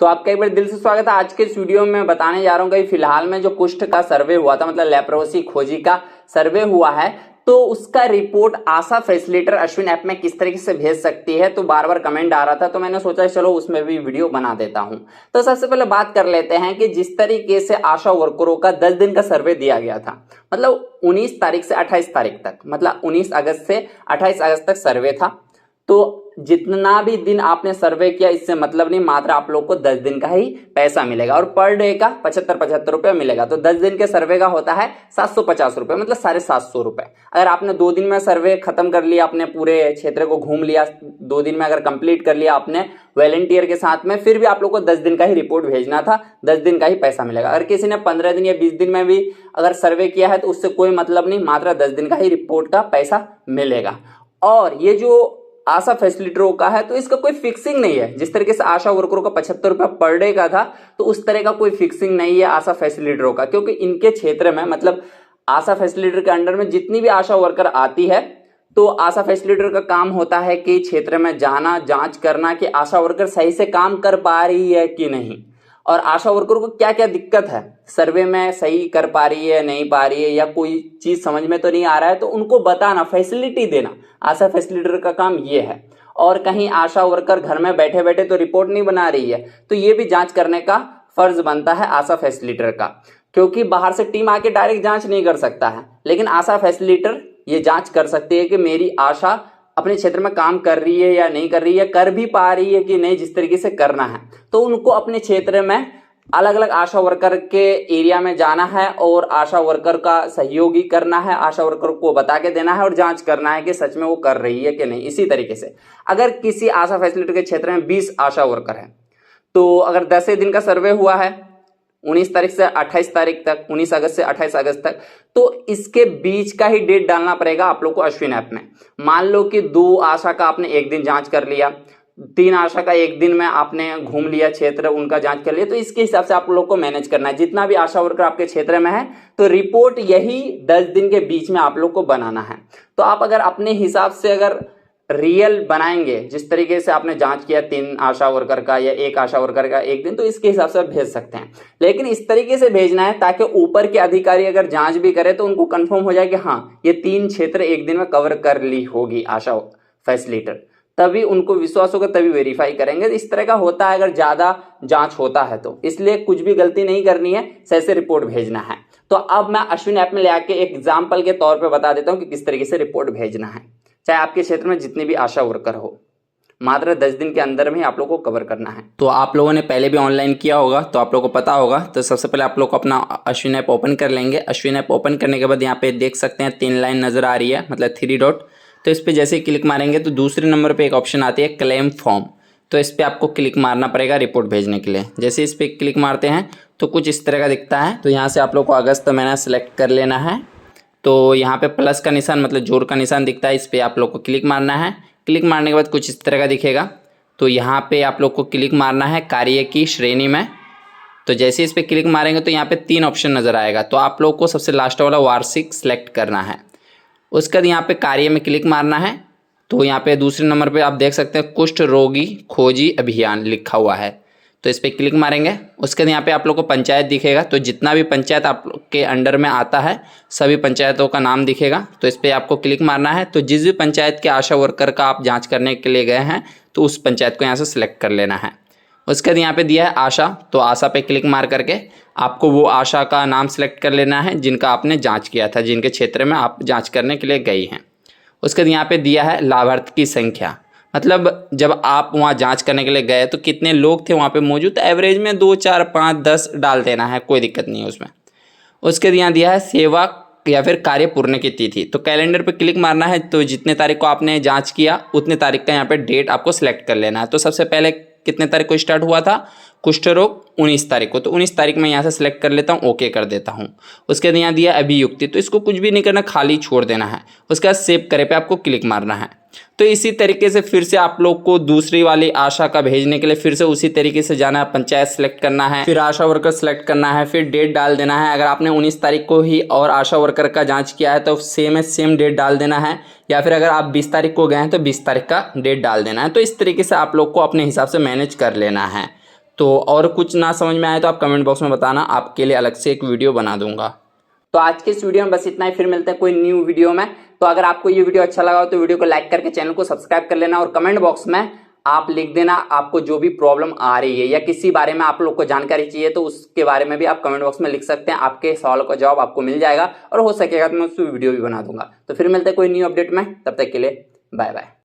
तो आपका एक बार दिल से स्वागत है। आज के इस वीडियो में मैं बताने जा रहा हूँ कि फिलहाल में जो कुष्ठ का सर्वे हुआ था, मतलब लेप्रोसी खोजी का सर्वे हुआ है, तो उसका रिपोर्ट आशा फैसिलिटेटर अश्विन ऐप में किस तरीके से भेज सकती है। तो बार बार कमेंट आ रहा था, तो मैंने सोचा चलो उसमें भी वीडियो बना देता हूं। तो सबसे पहले बात कर लेते हैं कि जिस तरीके से आशा वर्करों का 10 दिन का सर्वे दिया गया था, मतलब 19 तारीख से 28 तारीख तक, मतलब 19 अगस्त से 28 अगस्त तक सर्वे था। तो जितना भी दिन आपने सर्वे किया इससे मतलब नहीं, मात्र आप लोग को 10 दिन का ही पैसा मिलेगा और पर डे का 75 रुपए मिलेगा। तो 10 दिन के सर्वे का होता है 750 रुपए, मतलब 750 रुपए। अगर आपने 2 दिन में सर्वे खत्म कर लिया, अपने पूरे क्षेत्र को घूम लिया, 2 दिन में अगर कंप्लीट कर लिया आपने वॉलंटियर के साथ में, फिर भी आप लोग को 10 दिन का ही रिपोर्ट भेजना था, 10 दिन का ही पैसा मिलेगा। अगर किसी ने 15 दिन या 20 दिन में भी अगर सर्वे किया है तो उससे कोई मतलब नहीं, मात्र 10 दिन का ही रिपोर्ट का पैसा मिलेगा। और ये जो आशा फैसिलिटेटरों का है तो इसका कोई फिक्सिंग नहीं है। जिस तरीके से आशा वर्करों का 75 रुपया पर डे का था, तो उस तरह का कोई फिक्सिंग नहीं है आशा फैसिलिटेटरों का, क्योंकि इनके क्षेत्र में, मतलब आशा फैसिलिटेटर के अंडर में जितनी भी आशा वर्कर आती है, तो आशा फैसिलिटेटर का काम होता है कि क्षेत्र में जाना, जांच करना कि आशा वर्कर सही से काम कर पा रही है कि नहीं, और आशा वर्कर को क्या क्या दिक्कत है, सर्वे में सही कर पा रही है नहीं पा रही है, या कोई चीज समझ में तो नहीं आ रहा है, तो उनको बताना, फैसिलिटी देना, आशा फैसिलिटेटर का काम ये है। और कहीं आशा वर्कर घर में बैठे बैठे तो रिपोर्ट नहीं बना रही है, तो ये भी जांच करने का फर्ज बनता है आशा फैसिलिटेटर का, क्योंकि बाहर से टीम आके डायरेक्ट जांच नहीं कर सकता है, लेकिन आशा फैसिलिटेटर ये जांच कर सकती है कि मेरी आशा अपने क्षेत्र में काम कर रही है या नहीं कर रही है, कर भी पा रही है कि नहीं, जिस तरीके से करना है। तो उनको अपने क्षेत्र में अलग अलग आशा वर्कर के एरिया में जाना है और आशा वर्कर का सहयोगी करना है, आशा वर्कर को बता के देना है और जांच करना है कि सच में वो कर रही है कि नहीं। इसी तरीके से अगर किसी आशा फैसिलिटेटर के क्षेत्र में 20 आशा वर्कर है, तो अगर 10 दिन का सर्वे हुआ है 19 तारीख से 28 तारीख तक, 19 अगस्त से 28 अगस्त तक, तो इसके बीच का ही डेट डालना पड़ेगा आप लोग को अश्विन ऐप में। मान लो कि 2 आशा का आपने एक दिन जांच कर लिया, 3 आशा का एक दिन में आपने घूम लिया क्षेत्र, उनका जांच कर लिया, तो इसके हिसाब से आप लोग को मैनेज करना है। जितना भी आशा वर्कर आपके क्षेत्र में है, तो रिपोर्ट यही 10 दिन के बीच में आप लोग को बनाना है। तो आप अगर अपने हिसाब से अगर रियल बनाएंगे, जिस तरीके से आपने जांच किया 3 आशा वर्कर का या 1 आशा वर्कर का एक दिन, तो इसके हिसाब से भेज सकते हैं। लेकिन इस तरीके से भेजना है ताकि ऊपर के अधिकारी अगर जांच भी करे तो उनको कंफर्म हो जाए कि हाँ, ये 3 क्षेत्र एक दिन में कवर कर ली होगी आशा फैसिलिटेटर, तभी उनको विश्वास होगा, तभी वेरीफाई करेंगे। इस तरह का होता है अगर ज्यादा जांच होता है तो, इसलिए कुछ भी गलती नहीं करनी है, सही से रिपोर्ट भेजना है। तो अब मैं अश्विन ऐप में ले आके एक एग्जाम्पल के तौर पे बता देता हूँ कि किस तरीके से रिपोर्ट भेजना है, चाहे आपके क्षेत्र में जितनी भी आशा वर्कर हो। मात्र 10 दिन के अंदर में आप लोगों को कवर करना है। तो आप लोगों ने पहले भी ऑनलाइन किया होगा तो आप लोगों को पता होगा। तो सबसे पहले आप लोग को अपना अश्विन ऐप ओपन कर लेंगे। अश्विन ऐप ओपन करने के बाद यहाँ पे देख सकते हैं 3 लाइन नजर आ रही है, मतलब 3 डॉट। तो इस पर जैसे ही क्लिक मारेंगे तो दूसरे नंबर पे एक ऑप्शन आती है क्लेम फॉर्म, तो इस पर आपको क्लिक मारना पड़ेगा रिपोर्ट भेजने के लिए। जैसे इस पर क्लिक मारते हैं तो कुछ इस तरह का दिखता है। तो यहाँ से आप लोग को अगस्त महीना सेलेक्ट कर लेना है। तो यहाँ पे प्लस का निशान, मतलब जोर का निशान दिखता है, इस पर आप लोग को क्लिक मारना है। क्लिक मारने के बाद कुछ इस तरह का दिखेगा। तो यहाँ पे आप लोग को क्लिक मारना है कार्य की श्रेणी में। तो जैसे इस पर क्लिक मारेंगे तो यहाँ पे 3 ऑप्शन नज़र आएगा। तो आप लोग को सबसे लास्ट वाला वार्षिक सेलेक्ट करना है। उसके बाद यहाँ पे कार्य में क्लिक मारना है। तो यहाँ पे दूसरे नंबर पे आप देख सकते हैं कुष्ठ रोगी खोजी अभियान लिखा हुआ है, तो इस पर क्लिक मारेंगे। उसके बाद यहाँ पे आप लोग को पंचायत दिखेगा। तो जितना भी पंचायत आप लोग के अंडर में आता है सभी पंचायतों का नाम दिखेगा, तो इस पर आपको क्लिक मारना है। तो जिस भी पंचायत के आशा वर्कर का आप जांच करने के लिए गए हैं तो उस पंचायत को यहाँ से सिलेक्ट कर लेना है। उसके बाद यहाँ पे दिया है आशा, तो आशा पे क्लिक मार करके आपको वो आशा का नाम सेलेक्ट कर लेना है जिनका आपने जांच किया था, जिनके क्षेत्र में आप जांच करने के लिए गई हैं। उसके बाद यहाँ पे दिया है लाभार्थी की संख्या, मतलब जब आप वहाँ जांच करने के लिए गए तो कितने लोग थे वहाँ पे मौजूद, तो एवरेज में 2, 4, 5, 10 डाल देना है, कोई दिक्कत नहीं है उसमें। उसके यहाँ दिया है सेवा या फिर कार्य पूर्ण की तिथि, तो कैलेंडर पे क्लिक मारना है। तो जितने तारीख को आपने जांच किया उतने तारीख का यहाँ पे डेट आपको सिलेक्ट कर लेना है। तो सबसे पहले कितने तारीख को स्टार्ट हुआ था कुष्ठ रोग, 19 तारीख को, तो 19 तारीख में यहाँ से सिलेक्ट कर लेता हूँ, ओके कर देता हूँ। उसके बाद यहाँ दिया अभियुक्ति, तो इसको कुछ भी नहीं करना, खाली छोड़ देना है। उसके बाद सेव करे पे आपको क्लिक मारना है। तो इसी तरीके से फिर से आप लोग को दूसरी वाली आशा का भेजने के लिए फिर से उसी तरीके से जाना है, पंचायत सेलेक्ट करना है, फिर आशा वर्कर सेलेक्ट करना है, फिर डेट डाल देना है। अगर आपने 19 तारीख को ही और आशा वर्कर का जांच किया है तो सेम डेट डाल देना है, या फिर अगर आप 20 तारीख को गए हैं तो 20 तारीख का डेट डाल देना है। तो इस तरीके से आप लोग को अपने हिसाब से मैनेज कर लेना है। तो और कुछ ना समझ में आए तो आप कमेंट बॉक्स में बताना, आपके लिए अलग से एक वीडियो बना दूंगा। तो आज के इस वीडियो में बस इतना ही, फिर मिलते हैं कोई न्यू वीडियो में। तो अगर आपको ये वीडियो अच्छा लगा हो तो वीडियो को लाइक करके चैनल को सब्सक्राइब कर लेना, और कमेंट बॉक्स में आप लिख देना आपको जो भी प्रॉब्लम आ रही है या किसी बारे में आप लोग को जानकारी चाहिए तो उसके बारे में भी आप कमेंट बॉक्स में लिख सकते हैं। आपके सवालों का जवाब आपको मिल जाएगा, और हो सकेगा तो मैं उसकी वीडियो भी बना दूंगा। तो फिर मिलते हैं कोई न्यू अपडेट में, तब तक के लिए बाय बाय।